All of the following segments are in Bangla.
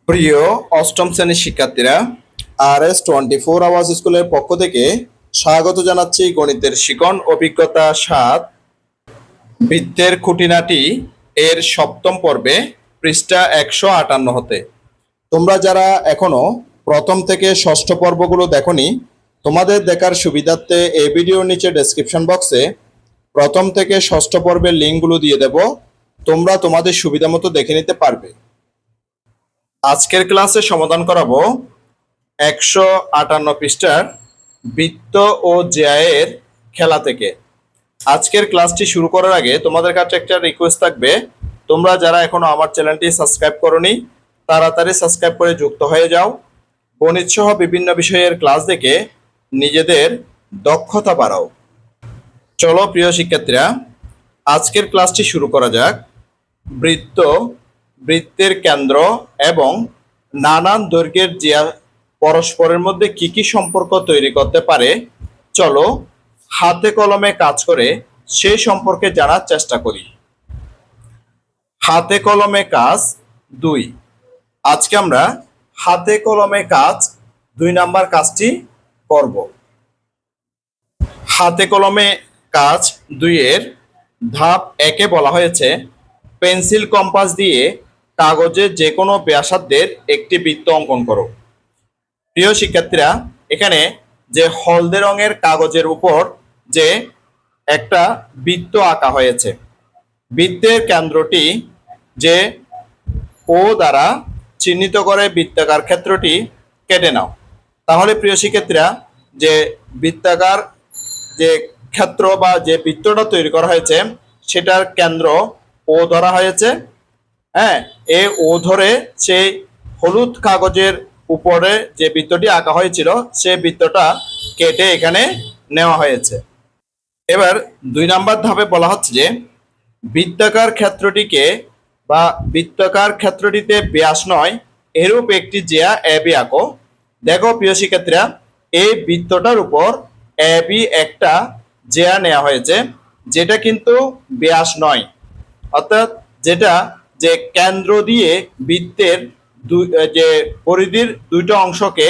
প্রিয় অষ্টম শ্রেণীর শিক্ষার্থীরা, RS 24 আওয়ার্স স্কুলের পক্ষ থেকে স্বাগত জানাচ্ছি গণিতের শিখন অভিজ্ঞতা 7 বৃত্তের খুঁটিনাটি এর সপ্তম পর্বে পৃষ্ঠা 158 হতে। তোমরা যারা এখনো প্রথম থেকে ষষ্ঠ পর্বগুলো দেখোনি, তোমাদের দেখার সুবিধার্থে এই ভিডিওর নিচে ডেসক্রিপশন বক্সে প্রথম থেকে ষষ্ঠ পর্বের লিঙ্কগুলো দিয়ে দেব। তোমরা তোমাদের সুবিধা মতো দেখে নিতে পারবে। আজকের ক্লাসে সমাধান করাবো 158 পৃষ্ঠার বৃত্ত ও জ্যায়ের খেলা থেকে। আজকের ক্লাসটি শুরু করার আগে তোমাদের কাছে একটা রিকোয়েস্ট থাকবে, তোমরা যারা এখনো আমার চ্যানেলটি সাবস্ক্রাইব করোনি তাড়াতাড়ি সাবস্ক্রাইব করে যুক্ত হয়ে যাও। গণিত সহ বিভিন্ন বিষয়ের ক্লাস দেখে নিজেদের দক্ষতা বাড়াও। চলো প্রিয় শিক্ষার্থীরা, আজকের ক্লাসটি শুরু করা যাক। বৃত্ত, বৃত্তের কেন্দ্র এবং নানান দৈর্ঘ্যের জ্যা পরস্পরের মধ্যে কি কি সম্পর্ক তৈরি করতে পারে, চলো হাতে কলমে কাজ করে সেই সম্পর্কে জানার চেষ্টা করি। হাতে কলমে কাজ 2। আজকে আমরা হাতে কলমে কাজ 2 নাম্বার কাজটি করব। হাতে কলমে কাজ 2 এর ধাপ 1 এ বলা হয়েছে, পেন্সিল কম্পাস দিয়ে কাগজের যে কোনো ব্যাসার্ধের একটি বৃত্ত অঙ্কন করো। প্রিয় শিক্ষার্থীরা, এখানে যে হলদে রঙের কাগজের উপর যে একটা বৃত্ত আঁকা হয়েছে, বৃত্তের কেন্দ্রটি যে ও দ্বারা চিহ্নিত করে বৃত্তাকার ক্ষেত্রটি কেটে নাও। তাহলে প্রিয় শিক্ষার্থীরা, যে বৃত্তাকার যে ক্ষেত্র বা যে বৃত্তটা তৈরি করা হয়েছে সেটার কেন্দ্র ও ধরা হয়েছে। হ্যাঁ, এ ও ধরে সেই হলুদ কাগজের উপরে যে বৃত্তটি আঁকা হয়েছিল সে বৃত্তটা কেটে এখানে নেওয়া হয়েছে। এবার 2 নাম্বার ধাপে বলা হচ্ছে যে বৃত্তাকার ক্ষেত্রটিকে বা বৃত্তাকার ক্ষেত্রটিতে ব্যাস নয় এরূপ একটি জ্যা এবি আঁকো। দেখো প্রিয় শিক্ষার্থীরা, এই বৃত্তটার উপর এবি একটা জ্যা নেওয়া হয়েছে, যেটা কিন্তু ব্যাস নয়, অর্থাৎ যেটা যে কেন্দ্র দিয়ে বৃত্তের যে পরিধির দুইটা অংশকে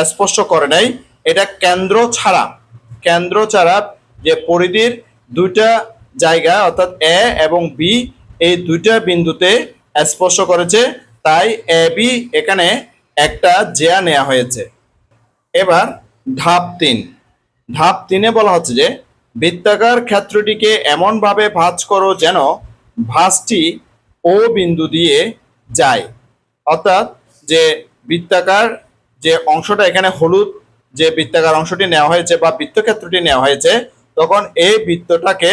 স্পর্শ করে নাই, এটা কেন্দ্র ছাড়া যে পরিধির দুইটা জায়গা অর্থাৎ এ এবং বি এই দুইটা বিন্দুতে স্পর্শ করেছে, তাই এ বি এখানে একটা জ্যা নেওয়া হয়েছে। এবার ধাপ 3 বলা হচ্ছে যে বৃত্তাকার ক্ষেত্রটিকে এমনভাবে ভাঁজ করো যেন ভাঁজটি ও বিন্দু দিয়ে যায়। অর্থাৎ যে বৃত্তাকার যে অংশটা এখানে হলুদ যে বৃত্তাকার অংশটি নেওয়া হয়েছে বা বৃত্তক্ষেত্রটি নেওয়া হয়েছে, তখন এই বৃত্তটাকে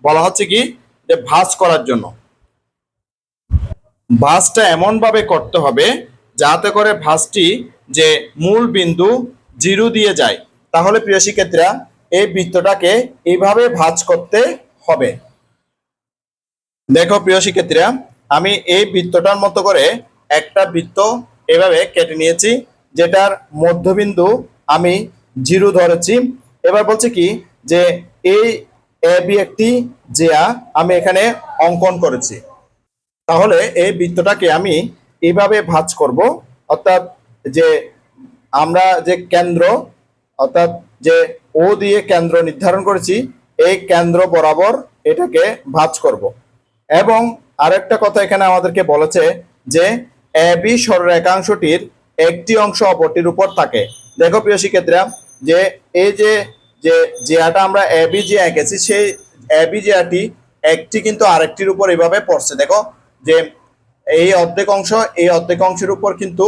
বলা হচ্ছে কি যে ভাঁজ করার জন্য। ভাঁজটা এমনভাবে করতে হবে যাতে করে ভাঁজটি যে মূল বিন্দু 0 দিয়ে যায়। তাহলে প্রিয় শিক্ষার্থীরা, এই বৃত্তটাকে এইভাবে ভাঁজ করতে হবে। দেখো প্রিয় শিক্ষার্থীরা, আমি এই বৃত্তটার মতো করে একটা বৃত্ত এভাবে কেটে নিয়েছি, যেটার মধ্যবিন্দু আমি 0 ধরেছি। এবার বলছে কি যে এই এ বি একটি জ্যা আমি এখানে অঙ্কন করেছি। তাহলে এই বৃত্তটাকে আমি এইভাবে ভাঁজ করব, অর্থাৎ যে আমরা যে কেন্দ্র অর্থাৎ যে ও দিয়ে কেন্দ্র নির্ধারণ করেছি, এই কেন্দ্র বরাবর এটাকে ভাঁজ করব। এবং আরেকটা কথা এখানে আমাদেরকে বলেছে যে এ বি সরলরেখাংশটির একটি অংশ অপরটির উপর থাকে। দেখো প্রিয় শিক্ষার্থীরা, যে এই যে যে জ্যাটা আমরা এ বি জ্যা এঁকেছি, সেই এ বি জ্যাটি একটি কিন্তু আরেকটির উপর এইভাবে পড়ছে। দেখো যে এই অর্ধেক অংশের উপর কিন্তু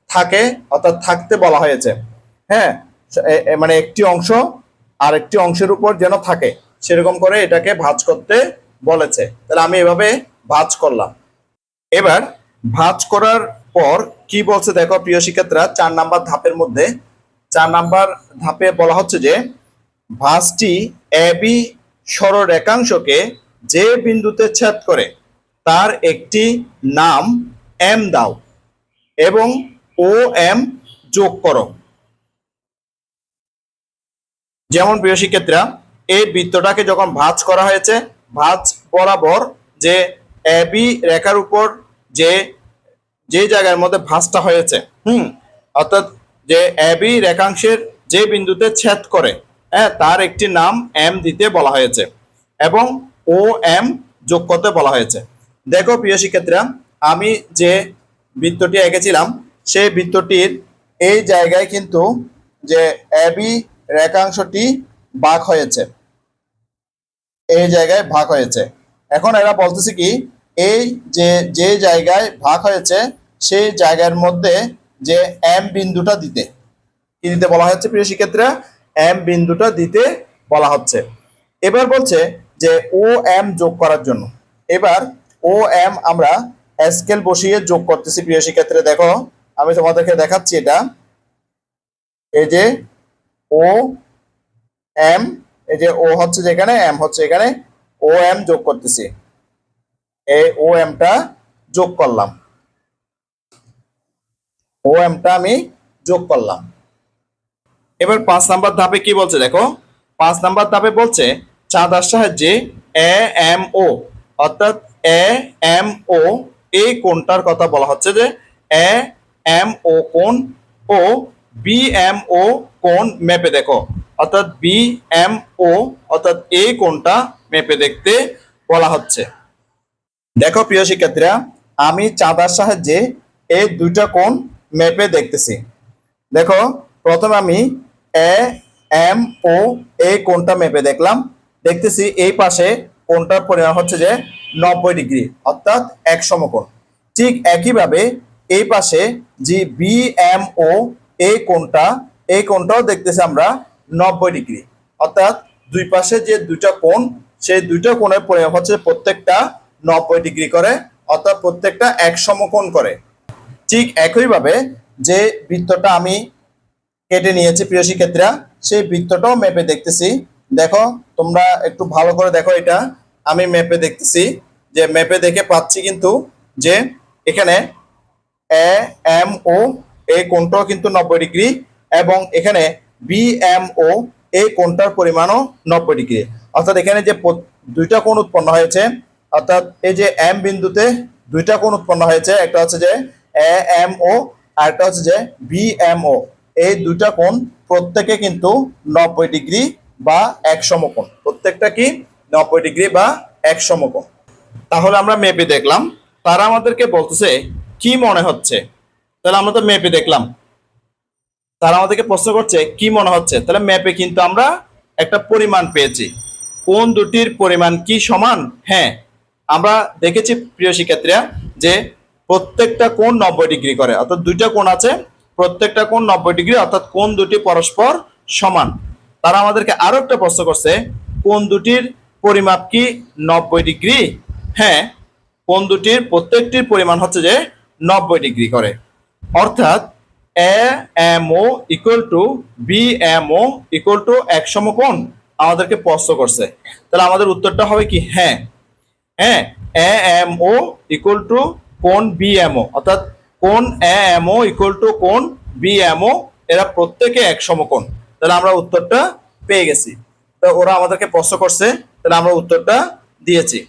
থাকে, অর্থাৎ থাকতে বলা হয়েছে। হ্যাঁ, মানে একটি অংশ আরেকটি অংশের উপর যেন থাকে, সেরকম করে এটাকে ভাঁজ করতে বলেছে। তাহলে আমি এভাবে ভাঁজ করলাম। এবার ভাঁজ করার পর কি বলছে দেখো প্রিয় শিক্ষার্থীরা, 4 নাম্বার ধাপের মধ্যে 4 নাম্বার ধাপে বলা হচ্ছে যে ভাঁজটি এ বি সরলরেখাংশকে যে বিন্দুতে ছেদ করে তার একটি নাম এম দাও এবং ও এম যোগ করো। যেমন প্রিয় শিক্ষার্থীরা, এই বৃত্তটাকে যখন ভাঁজ করা হয়েছে, ভাঁজ বরাবর যে এ বি রেখার উপর যে যে জায়গার মধ্যে ভাঁজটা হয়েছে, অর্থাৎ যে এবি রেখাংশের যে বিন্দুতে ছেদ করে, হ্যাঁ, তার একটি নাম এম দিতে বলা হয়েছে এবং ও এম যোগ করতে বলা হয়েছে। দেখো প্রিয় শিক্ষার্থীরা, আমি যে বৃত্তটি এঁকেছিলাম সেই বৃত্তটির এই জায়গায় কিন্তু যে এবি রেখাংশটি ভাগ হয়েছে, এই জায়গায় ভাগ হয়েছে। এখন এরা বলতেছে কি, এই যে যে জায়গায় ভাগ হয়েছে সেই জায়গার মধ্যে যে এম বিন্দুটা দিতে, কি দিতে বলা হচ্ছে প্রিয় শিক্ষার্থীরা? এম বিন্দুটা দিতে বলা হচ্ছে। এবার বলছে যে ও এম যোগ করার জন্য। এবার ও এম আমরা স্কেল বসিয়ে যোগ করতেছি প্রিয় শিক্ষার্থীরা। দেখো আমি তোমাদেরকে দেখাচ্ছি, এটা এই যে ও এম, এই যে ও হচ্ছে যেখানে, এম হচ্ছে এখানে, ও এম যোগ করতেছি, এই ও এমটা যোগ করলাম, ও এমটা আমি যোগ করলাম। এবার 5 নাম্বার ধাপে কি বলছে দেখো, 5 নাম্বার ধাপে বলছে চাঁদার সাহায্যে এ এম ও, অর্থাৎ এ এম ও এই কোণটার কথা বলা হচ্ছে, যে এ এম ও কোণ ও বি এম ও কোণ মেপে দেখো, অর্থাৎ বি এম ও অর্থাৎ এই কোণটা মেপে দেখতে বলা হচ্ছে। দেখো প্রিয় শিক্ষার্থীরা, আমি চাঁদার সাহায্যে এই দুইটা কোণ মেপে দেখতেছি। দেখো প্রথমে আমি এ এম ও এই কোণটা মেপে দেখলাম, দেখতেছি এই পাশে কোণটার পরিমাণ হচ্ছে যে 90 ডিগ্রি, অর্থাৎ এক সমকোণ। ঠিক একইভাবে এই পাশে যে বি এম ও এই কোণটা, এই কোণটাও দেখতেছি আমরা 90 ডিগ্রি, অর্থাৎ দুই পাশে যে দুইটা কোণ, সেই দুইটা কোণের পরিমাণ হচ্ছে প্রত্যেকটা 90 ডিগ্রি করে, অর্থাৎ প্রত্যেকটা এক সমকোণ করে। ঠিক একইভাবে যে বৃত্তটা আমি কেটে নিয়েছি প্রিয় শিক্ষার্থীরা, সেই বৃত্তটাও মেপে দেখতেছি। দেখো তোমরা একটু ভালো করে দেখো, এটা আমি মেপে দেখতেছি, যে মেপে দেখে পাচ্ছি কিন্তু যে এখানে এ এম ও এই কোণটাও কিন্তু 90 ডিগ্রি, এবং এখানে বি এম ও এই কোণটার পরিমাণও 90 ডিগ্রি, অর্থাৎ এখানে যে দুইটা কোণ উৎপন্ন হয়েছে, অর্থাৎ এই যে এম বিন্দুতে দুইটা কোণ উৎপন্ন হয়েছে, একটা হচ্ছে যে এ এম ও আর একটা হচ্ছে যে বি এম ও, এই দুইটা কোণ প্রত্যেকে কিন্তু 90 ডিগ্রি বা এক সমকোণ, প্রত্যেকটা কি 90 ডিগ্রি বা এক সমকোণ। তাহলে আমরা মেপে দেখলাম, তারা আমাদেরকে বলতেছে কি মনে হচ্ছে, তাহলে আমরা তো মেপে দেখলাম, তারা আমাদেরকে প্রশ্ন করছে কি মনে হচ্ছে, তাহলে ম্যাপে কিন্তু আমরা একটা পরিমাণ পেয়েছি। কোন দুটির পরিমাণ কি সমান? হ্যাঁ, আমরা দেখেছি প্রিয় শিক্ষার্থীরা যে প্রত্যেকটা কোণ 90 ডিগ্রি করে, অর্থাৎ দুইটা কোণ আছে, প্রত্যেকটা কোণ 90 ডিগ্রি, অর্থাৎ কোণ দুটি পরস্পর সমান। তারা আমাদেরকে আরো একটা প্রশ্ন করছে, কোণ দুটির পরিমাপ কি 90 ডিগ্রি? হ্যাঁ, কোণ দুটির প্রত্যেকটির পরিমাণ হচ্ছে যে 90 ডিগ্রি করে, অর্থাৎ A M O equal to B M O equal to এক সমকোণ আমাদেরকে প্রশ্ন করছে। তাহলে আমাদের উত্তরটা হবে কি? হ্যাঁ, হ্যাঁ, A M O equal to কোণ বি এম ও, অর্থাৎ কোণ A M O equal to কোণ বি এম ও, এরা প্রত্যেকে এক সমকোণ। তাহলে আমরা উত্তরটা পেয়ে গেছি। তো ওরা আমাদেরকে প্রশ্ন করছে, তাহলে আমরা উত্তরটা দিয়েছি।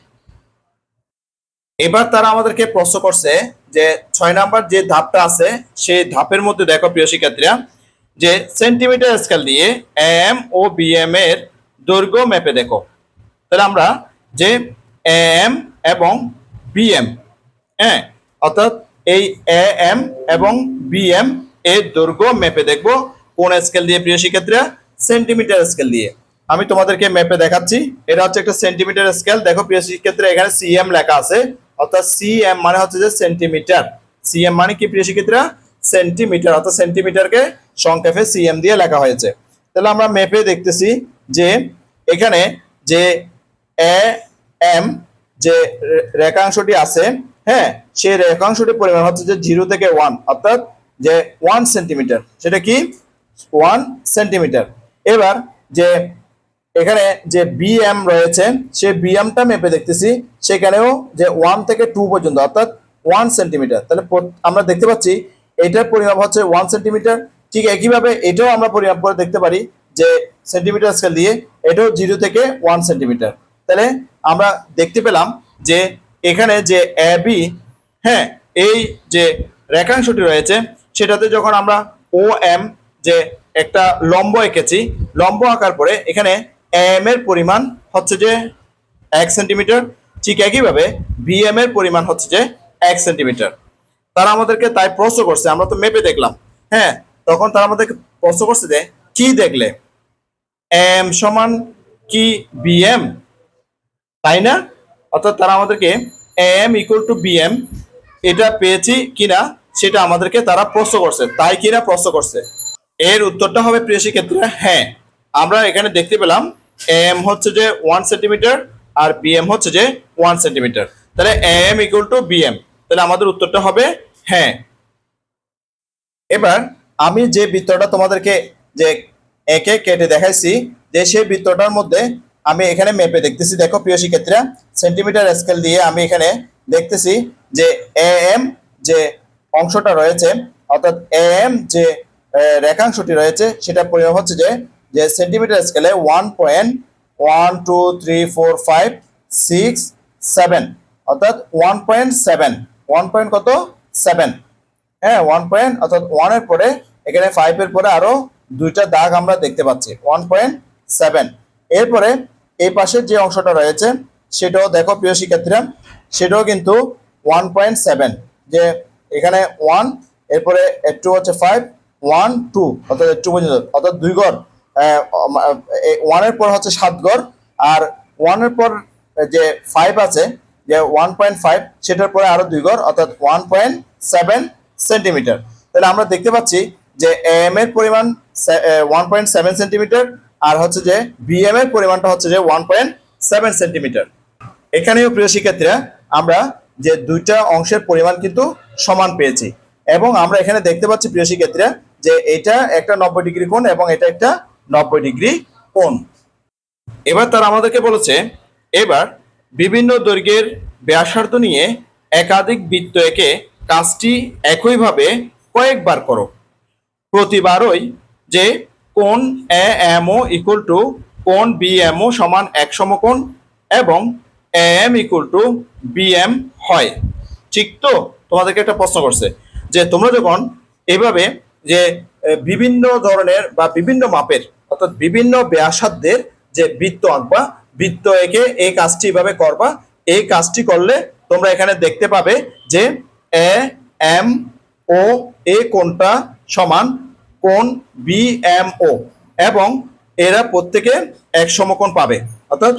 এবার তারা আমাদেরকে প্রশ্ন করছে যে 6 নাম্বার যে ধাপটা আছে সেই ধাপের মধ্যে দেখো প্রিয় শিক্ষার্থীরা, যে সেন্টিমিটার স্কেল দিয়ে এম ও বিএম এর দৈর্ঘ্য মেপে দেখো। তাহলে আমরা যে এম এবং বিএম, হ্যাঁ, অর্থাৎ এই এম এবং বিএম এর দৈর্ঘ্য মেপে দেখবো কোন স্কেল দিয়ে প্রিয় শিক্ষার্থীরা? সেন্টিমিটার স্কেল দিয়ে। আমি তোমাদেরকে মেপে দেখাচ্ছি। এটা হচ্ছে একটা সেন্টিমিটার স্কেল। দেখো প্রিয় শিক্ষার্থীরা, এখানে সিএম লেখা আছে, অর্থাৎ সিএম মানে হচ্ছে যে সেন্টিমিটার। সিএম মানে কি প্রিয় শিক্ষার্থীরা? সেন্টিমিটার, অর্থাৎ সেন্টিমিটারকে সংক্ষেপে সিএম দিয়ে লেখা হয়েছে। তাহলে আমরা মেপে দেখতেছি যে এখানে যে এ এম যে রেখাংশটি আছে, হ্যাঁ, সেই রেখাংশটির পরিমাণ হচ্ছে যে 0 থেকে 1, অর্থাৎ যে 1 সেন্টিমিটার, সেটা কি 1 সেন্টিমিটার। এবার যে এখানে যে বিএম রয়েছে সেই বিএমটা মেপে দেখতেছি, সেখানেও যে 1 থেকে 2 পর্যন্ত, অর্থাৎ 1 সেন্টিমিটার। তাহলে আমরা দেখতে পাচ্ছি এটার পরিমাপ হচ্ছে 1 সেন্টিমিটার। ঠিক একইভাবে এটাও আমরা পরিমাপ করে দেখতে পারি যে সেন্টিমিটার স্কেল দিয়ে, এটাও 0 থেকে 1 সেন্টিমিটার। তাহলে আমরা দেখতে পেলাম যে এখানে যে এ বি, হ্যাঁ, এই যে রেখাংশটি রয়েছে সেটাতে যখন আমরা ও এম যে একটা লম্ব এঁকেছি, লম্ব আঁকার পরে এখানে এম এর পরিমাণ হচ্ছে যে 1 সেন্টিমিটার, ঠিক একইভাবে বিএম এর পরিমাণ হচ্ছে যে 1 সেন্টিমিটার। তারা আমাদেরকে তাই প্রশ্ন করছে, আমরা তো মেপে দেখলাম, হ্যাঁ, তখন তারা আমাদেরকে প্রশ্ন করছে যে কি দেখলে, এম সমান কি বিএম, তাই না? অর্থাৎ তারা আমাদেরকে এম ইকুয়াল টু বিএম এটা পেয়েছি কিনা সেটা আমাদেরকে তারা প্রশ্ন করছে, তাই কিনা প্রশ্ন করছে। এর উত্তরটা হবে প্রিয় শিক্ষার্থীরা হ্যাঁ। আমরা এখানে দেখতে পেলাম এম হচ্ছে যে 1 সেন্টিমিটার আর বিএম হচ্ছে যে 1 সেন্টিমিটার, তাহলে এম ইকুয়াল টু বিএম, তাহলে আমাদের উত্তরটা হবে হ্যাঁ। এবার আমি যে বৃত্তটা তোমাদেরকে যে একে কেটে দেখাইছি, যে সেই বৃত্তটার মধ্যে আমি এখানে মেপে দেখতেছি। দেখো প্রিয় শিক্ষার্থীরা, সেন্টিমিটার স্কেল দিয়ে আমি এখানে দেখতেছি যে এম যে অংশটা রয়েছে, অর্থাৎ এম যে রেখাংশটি রয়েছে সেটা পরিমাপ হচ্ছে যে যে সেন্টিমিটার স্কেলে 1.1 2 3 4 5 6 7, অর্থাৎ 1.7, 1 পয়েন্ট কত 7, হ্যাঁ 1 পয়েন্ট, অর্থাৎ 1 এর পরে এখানে 5 এর পরে আরো দুইটা দাগ আমরা দেখতে পাচ্ছি 1.7। এরপরে এই পাশের যে অংশটা রয়েছে সেটাও দেখো প্রিয় শিক্ষার্থীরা, সেটাও কিন্তু 1.7, যে এখানে 1 এরপরে একটু হচ্ছে 5 1 2, অর্থাৎ একটু পর্যন্ত, অর্থাৎ 2 ঘর, 1 এর পর হচ্ছে 7 ঘর, আর 1 এর পর যে 5 আছে যে 1.5 সেটার পরে আরো 2 ঘর, অর্থাৎ 1.7 সেন্টিমিটার। তাহলে আমরা দেখতে পাচ্ছি যে এম এর পরিমাণ 1.7 সেন্টিমিটার আর হচ্ছে যে বিএম এর পরিমাণটা হচ্ছে যে 1.7 সেন্টিমিটার। এখানেও প্রিয় শিক্ষার্থীরা আমরা যে দুইটা অংশের পরিমাণ কিন্তু সমান পেয়েছি, এবং আমরা এখানে দেখতে পাচ্ছি প্রিয় শিক্ষার্থীরা যে এটা একটা 90 ডিগ্রি কোণ এবং এটা একটা 90 ডিগ্রি কোণ। এবার তারা আমাদেরকে বলেছে এবার বিভিন্ন দৈর্ঘ্যের ব্যাসার্ধ নিয়ে একাধিক বৃত্ত এঁকে কাজটি একইভাবে কয়েকবার করো। প্রতিবারই যে কোণ A M O equal to কোণ বি এম ও সমান এক সমকোণ এবং A M equal to B M হয়। ঠিক তো? তোমাদেরকে একটা প্রশ্ন করছে যে তোমরা যখন এভাবে যে বিভিন্ন ধরনের বা বিভিন্ন মাপের অর্থাৎ বিভিন্ন ব্যাসার্ধের যে বৃত্ত আঁকবা, বৃত্ত এঁকে এই কাজটি এভাবে করবা, এই কাজটি করলে তোমরা এখানে দেখতে পাবে যে এ এম ও এ কোণটা সমান কোণ বি এম ও এবং এরা প্রত্যেকে এক সমকোণ পাবে, অর্থাৎ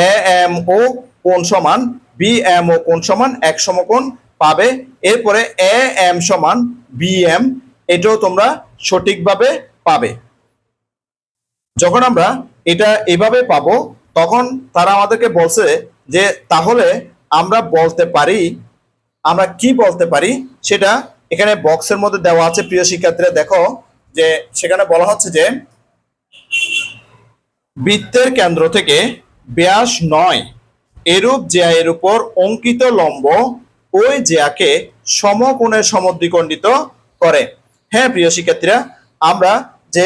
এ এম ও কোণ সমান বি এম ও কোণ সমান এক সমকোণ পাবে। এরপরে এ এম সমান বি এম, এটাও তোমরা সঠিকভাবে পাবে। যখন আমরা এটা এভাবে পাবো তখন তারা আমাদেরকে বলছে যে তাহলে আমরা বলতে পারি, আমরা কি বলতে পারি সেটা এখানে বক্সের মধ্যে দেওয়া আছে প্রিয় শিক্ষার্থীরা। দেখো যে সেখানে বলা হচ্ছে যে বৃত্তের কেন্দ্র থেকে ব্যাস 9 এরূপ জ্যা এর উপর অঙ্কিত লম্ব ওই জ্যাকে সমকোণে সমদ্বিখণ্ডিত করে। হ্যাঁ প্রিয় শিক্ষার্থীরা, আমরা যে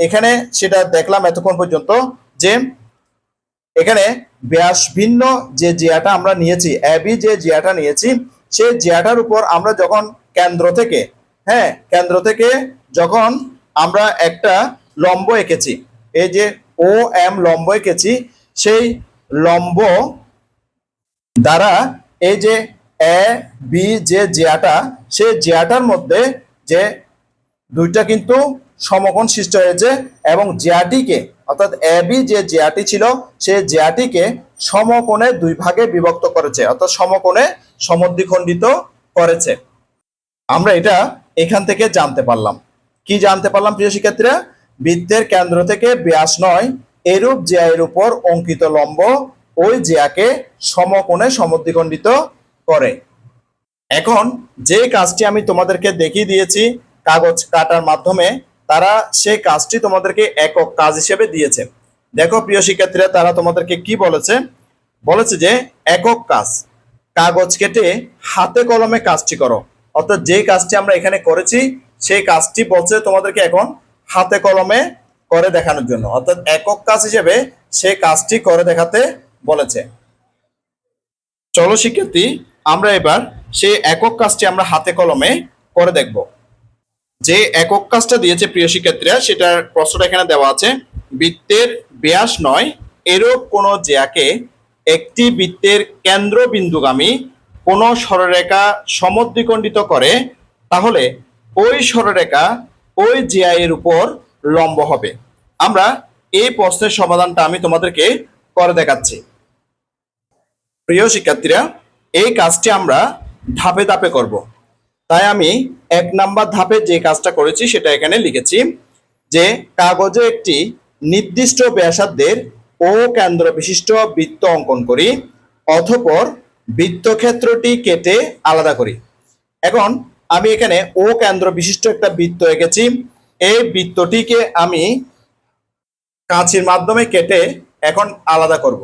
এখানে সেটা দেখলাম এতক্ষণ পর্যন্ত যে এখানে ব্যাস ভিন্ন যে জিয়াটা আমরা নিয়েছি, এবি যে জিয়াটা নিয়েছি, সেই জিয়াটার উপর আমরা যখন কেন্দ্র থেকে, হ্যাঁ কেন্দ্র থেকে যখন আমরা একটা লম্ব এঁকেছি, এই যে ও এম লম্ব এঁকেছি, সেই লম্ব দ্বারা এই যে এ বি যে জিয়াটা, সেই জিয়াটার মধ্যে যে দুইটা কিন্তু সমকোণ সৃষ্টি হয়েছে এবং জিয়াটিকে অর্থাৎ এ বি যে জিয়াটি ছিল সেই জিয়াটিকে সমকোণে দুই ভাগে বিভক্ত করেছে, অর্থাৎ সমকোণে সমদ্বিখণ্ডিত করেছে। আমরা এটা এখান থেকে জানতে পারলাম। কি জানতে পারলাম প্রিয় শিক্ষার্থীরা? বৃত্তের কেন্দ্র থেকে ব্যাস 9 এরূপ জ্যা এর উপর অঙ্কিত লম্ব ওই জ্যাকে সমকোণে সমদ্বিখণ্ডিত করে। এখন যে কাজটি আমি তোমাদেরকে দেখিয়ে দিয়েছি কাগজ কাটার মাধ্যমে, তারা সেই কাজটি তোমাদেরকে একক কাজ হিসেবে দিয়েছে। দেখো প্রিয় শিক্ষার্থীরা, তারা তোমাদেরকে কি বলেছে? বলেছে যে একক কাজ, কাগজ কেটে হাতে কলমে কাজটি করো। অর্থাৎ যে কাজটি আমরা এখানে করেছি সেই কাজটি বলছে তোমাদেরকে এখন হাতে কলমে করে দেখানোর জন্য, অর্থাৎ একক কাজ হিসেবে সেই কাজটি করে দেখাতে বলেছে। চলো শিক্ষার্থী, আমরা এবার সেই একক কাজটি আমরা হাতে কলমে করে দেখব। যে একক কাজটা দিয়েছে প্রিয় শিক্ষার্থীরা, সেটার প্রশ্নটা এখানে দেওয়া আছে। বৃত্তের ব্যাস নয় এরূপ কোন জ্যাকে একটি বৃত্তের কেন্দ্রবিন্দুগামী কোন সরলরেখা সমদ্বিখণ্ডিত করে, তাহলে ওই সরলরেখা ওই জ্যা এর উপর লম্ব হবে। আমরা এই প্রশ্নের সমাধানটা আমি তোমাদেরকে করে দেখাচ্ছি। প্রিয় শিক্ষার্থীরা, এই কাজটি আমরা ধাপে ধাপে করব। তাই আমি 1 নাম্বার ধাপে যে কাজটা করেছি সেটা এখানে লিখেছি, যে কাগজে একটি নির্দিষ্ট ব্যাসার্ধের ও কেন্দ্র বিশিষ্ট বৃত্ত অঙ্কন করি, অতঃপর বৃত্তক্ষেত্রটি কেটে আলাদা করি। এখন আমি এখানে ও কেন্দ্র বিশিষ্ট একটা বৃত্ত এঁকেছি। এই বৃত্তটিকে আমি কাঁচির মাধ্যমে কেটে এখন আলাদা করব।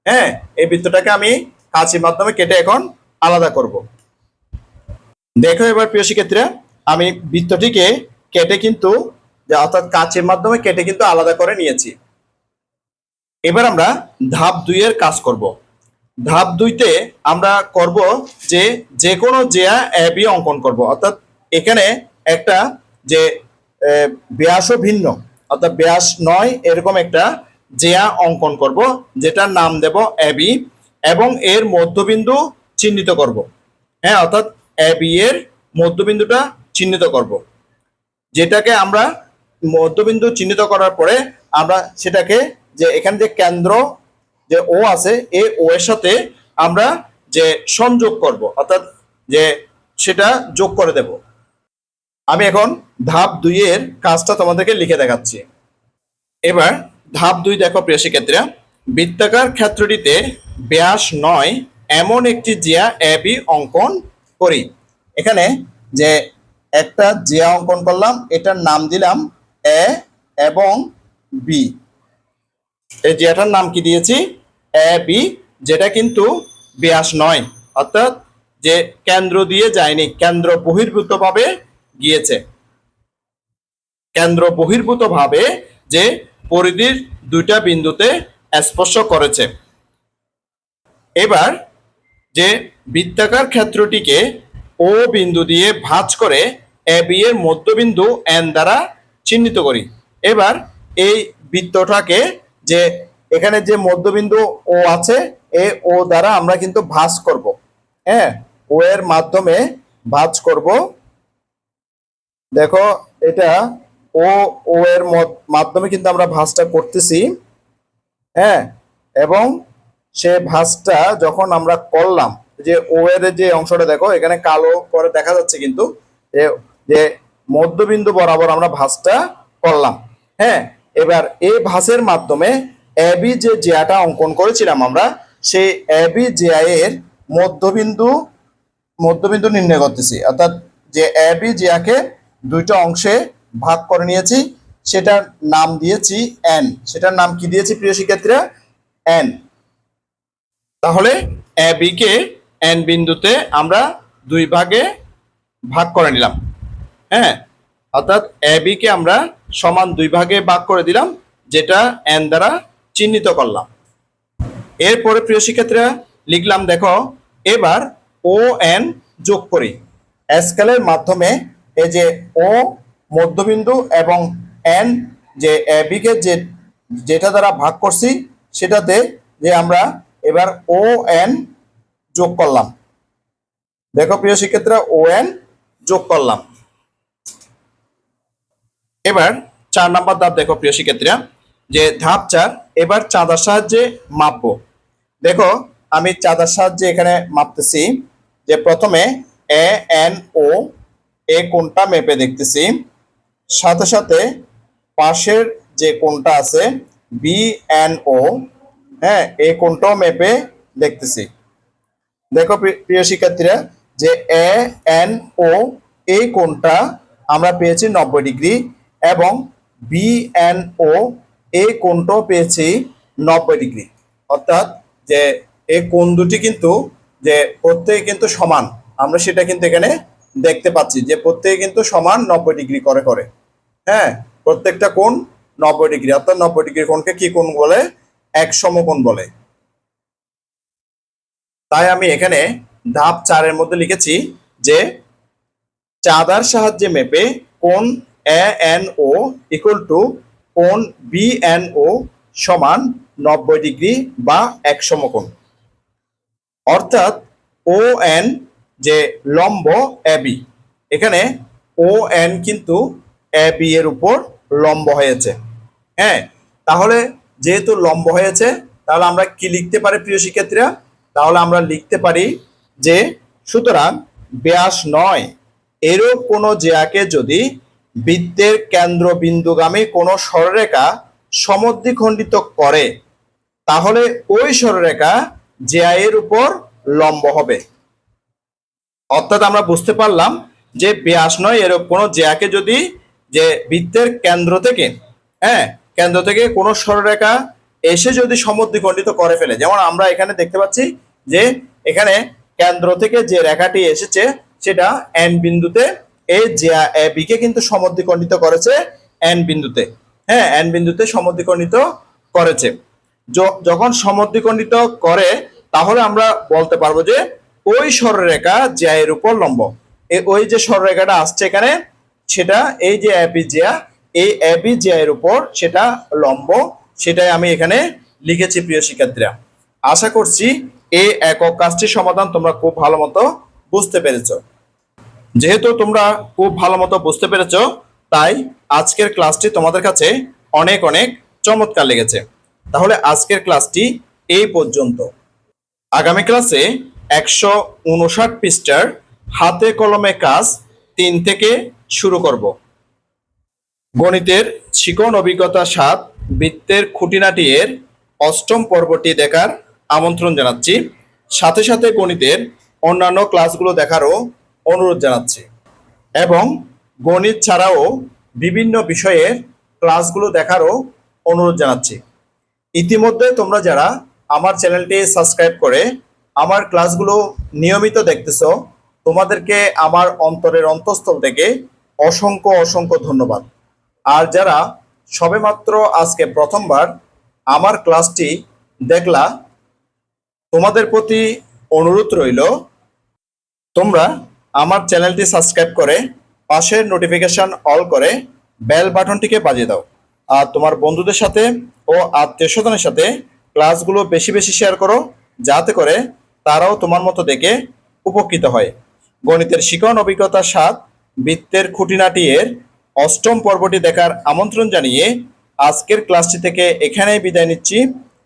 হ্যাঁ, এই বৃত্তটাকে আমি কাঁচির মাধ্যমে কেটে এখন আলাদা করব। দেখো এবার প্রিয় শিক্ষার্থীরা, আমি বৃত্তটিকে কেটে কিন্তু অর্থাৎ কাঁচির মাধ্যমে কেটে কিন্তু আলাদা করে নিয়েছি। এবার আমরা ধাপ 2 এর কাজ করব। ধাপ 2তে আমরা করব যে কোনো জ্যা এবি অঙ্কন করব। অর্থাৎ এখানে একটা যে ব্যাসও ভিন্ন, অর্থাৎ ব্যাস নয় এরকম একটা জ্যা অঙ্কন করব, যেটার নাম দেব এবি, এবং এর মধ্যবিন্দু চিহ্নিত করব। হ্যাঁ, অর্থাৎ এবি এর মধ্যবিন্দুটা চিহ্নিত করব, যেটাকে আমরা মধ্যবিন্দু চিহ্নিত করার পরে আমরা সেটাকে যে এখানে যে কেন্দ্র যে ও আছে, এই ও এর সাথে আমরা যে সংযোগ করব, অর্থাৎ যে সেটা যোগ করে দেব। আমি এখন ধাপ 2 এর কাজটা তোমাদেরকে লিখে দেখাচ্ছি। এবার ধাপ 2 দেখো প্রিয় শিক্ষার্থীরা, বৃত্তাকার ক্ষেত্রটিতে ব্যাস নয় এমন একটি জ্যা এবি অঙ্কন করি। এখানে যে একটা জ্যা অঙ্কন করলাম, এটার নাম দিলাম এ এবং বি। এই জ্যাটার নাম কি দিয়েছি? এ বি, যেটা কিন্তু ব্যাস নয়, অর্থাৎ যে কেন্দ্র দিয়ে যায়নি, কেন্দ্র বহির্ভূত ভাবে গিয়েছে। কেন্দ্র বহির্ভূত ভাবে যে পরিধির 2টা বিন্দুতে স্পর্শ করেছে। এবার যে বৃত্তাকার ক্ষেত্রটিকে ও বিন্দু দিয়ে ভাঁজ করে এ বি এর মধ্যবিন্দু এন দ্বারা চিহ্নিত করি। এবার এই বৃত্তটাকে যে এখানে যে মধ্যবিন্দু ও আছে, এই ও দ্বারা আমরা কিন্তু ভাঁজ করব। হ্যাঁ, ও এর মাধ্যমে ভাঁজ করব। দেখো এটা ও ও এর মাধ্যমে কিন্তু আমরা ভাঁজটা করতেছি। হ্যাঁ, এবং সে ভাঁজটা যখন আমরা করলাম, যে ও এর যে অংশটা দেখো এখানে কালো করে দেখা যাচ্ছে, কিন্তু যে মধ্যবিন্দু বরাবর আমরা ভাঁজটা করলাম। হ্যাঁ, এবার এই ভাঁজের মাধ্যমে এবি যে জ্যাটা অঙ্কন করেছিলাম আমরা, সেই এবি জ্যা এর মধ্যবিন্দু নির্ণয় করতেছি। অর্থাৎ যে এবি জ্যাকে 2টা অংশে ভাগ করে নিয়েছি, সেটার নাম দিয়েছি এন। সেটার নাম কি দিয়েছি প্রিয় শিক্ষার্থীরা? এন। তাহলে এ বি কে এন বিন্দুতে আমরা 2 ভাগে ভাগ করে নিলাম। হ্যাঁ, অর্থাৎ এ বি কে আমরা সমান 2 ভাগে ভাগ করে দিলাম, যেটা এন দ্বারা চিহ্নিত করলাম। এরপরে প্রিয় শিক্ষার্থীরা লিখলাম, দেখো এবার ও এন যোগ করি। স্কেলের মাধ্যমে এই যে ও মধ্যবিন্দু এবং এন যে এ বি কে যেটা দ্বারা ভাগ করছি, সেটাতে যে আমরা এবার ও এন যোগ করলাম। দেখো প্রিয় শিক্ষার্থীরা, ও এন যোগ করলাম। এবার 4 নাম্বার ধাপ দেখো প্রিয় শিক্ষার্থীরা, যে ধাপ 4, এবার চাঁদার সাহায্যে মাপবো। দেখো আমি চাঁদার সাহায্যে এখানে মাপতেছি, যে প্রথমে এ এন ও এ কোণটা মেপে দেখতেছি, সাথে সাথে পাশের যে কোণটা আছে বি এন ও, হ্যাঁ, এই কোণটাও মেপে দেখতেছি। দেখো প্রিয় শিক্ষার্থীরা, যে এ এন ও এই কোণটা আমরা পেয়েছি 90 ডিগ্রি, এবং বি এন ও এই কোণটাও পেয়েছি 90 ডিগ্রি। অর্থাৎ যে এই কোণ দুটি কিন্তু যে প্রত্যেকে কিন্তু সমান, আমরা সেটা কিন্তু এখানে দেখতে পাচ্ছি, যে প্রত্যেকে কিন্তু সমান 90 ডিগ্রি করে করে। হ্যাঁ, প্রত্যেকটা কোণ 90 ডিগ্রি, অর্থাৎ 90 ডিগ্রি কোণকে কি কোণ বলে? এক সমকোণ বলে। তাই আমি এখানে ধাপ 4-এর মধ্যে লিখেছি যে চাঁদার সাহায্যে মেপে কোণ ANO ইকুয়াল টু কোণ BNO সমান 90 ডিগ্রি বা এক সমকোণ। অর্থাৎ ON যে লম্ব AB, এখানে ON কিন্তু AB এর উপর লম্ব হয়েছে। হ্যাঁ, তাহলে যেহেতু লম্ব হয়েছে তাহলে আমরা কি লিখতে পারি প্রিয় শিক্ষার্থীরা? তাহলে আমরা লিখতে পারি যে সুতরাং ব্যাস নয় এরূপ কোনো জ্যাকে যদি বৃত্তের কেন্দ্রবিন্দুগামী কোনো সরলরেখা সমদ্বিখণ্ডিত করে তাহলে ওই সরলরেখা জ্যা এর উপর লম্ব হবে। অর্থাৎ আমরা বুঝতে পারলাম যে ব্যাস নয় এরূপ কোনো জ্যাকে যদি যে বৃত্তের কেন্দ্র থেকে কেন্দ্র থেকে কোনো সরলরেখা এসে যদি সমদ্বিখণ্ডিত করে ফেলে, যেমন আমরা এখানে দেখতে পাচ্ছি যে এখানে কেন্দ্র থেকে যে রেখাটি এসেছে সেটা এন বিন্দুতে এই জ্যা এবি কে কিন্তু সমদ্বিখণ্ডিত করেছে এন বিন্দুতে। এন বিন্দুতে সমদ্বিখণ্ডিত করেছে। যখন সমদ্বিখণ্ডিত করে তাহলে আমরা বলতে পারবো যে ওই সরলরেখা জ্যা এর উপর লম্ব। ওই যে সরলরেখাটা আসছে এখানে সেটা এই যে এবি জ্যা, এই এবি জ্যা এর উপর সেটা লম্ব, সেটাই আমি এখানে লিখেছি প্রিয় শিক্ষার্থীরা। আশা করছি এই একক কাজটির সমাধান তোমরা খুব ভালো মতো বুঝতে পেরেছো। যেহেতু তোমরা খুব ভালো মতো বুঝতে পেরেছো তাই আজকের ক্লাসটি তোমাদের কাছে অনেক অনেক চমৎকার লেগেছে। তাহলে আজকের ক্লাসটি এই পর্যন্ত। আগামী ক্লাসে 159 পৃষ্ঠার হাতে কলমে কাজ 3 থেকে শুরু করব। গণিতের শিখন অভিজ্ঞতা 7 বৃত্তের খুঁটিনাটি এর 8ম পর্বটি দেখার আমন্ত্রণ জানাচ্ছি। সাথে সাথে গণিতের অন্যান্য ক্লাসগুলো দেখারও অনুরোধ জানাচ্ছি এবং গণিত ছাড়াও বিভিন্ন বিষয়ের ক্লাসগুলো দেখারও অনুরোধ জানাচ্ছি। ইতিমধ্যে তোমরা যারা আমার চ্যানেলটি সাবস্ক্রাইব করে আমার ক্লাসগুলো নিয়মিত দেখতেছো, তোমাদেরকে আমার অন্তরের অন্তঃস্থল থেকে অসংখ্য অসংখ্য ধন্যবাদ। আর যারা সবেমাত্র আজকে প্রথমবার আমার ক্লাসটি দেখলা, তোমাদের প্রতি অনুরোধ রইল তোমরা আমার চ্যানেলটি সাবস্ক্রাইব করে পাশের নোটিফিকেশন অল করে বেল বাটনটিকে বাজিয়ে দাও। আর তোমার বন্ধুদের সাথে ও আত্মীয় স্বজনের সাথে ক্লাসগুলো বেশি বেশি শেয়ার করো, যাতে করে তারাও তোমার মতো দেখে উপকৃত হয়। গণিতের শিখন অভিজ্ঞতা 7 বৃত্তের খুঁটিনাটি এর 8ম পর্বটি দেখার আমন্ত্রণ জানিয়ে আজকের ক্লাসটি থেকে এখানেই বিদায় নিচ্ছি।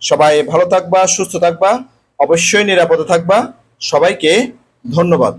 সবাই ভালো থাকবা, সুস্থ থাকবা, অবশ্যই নিরাপদে থাকবা। সবাইকে ধন্যবাদ।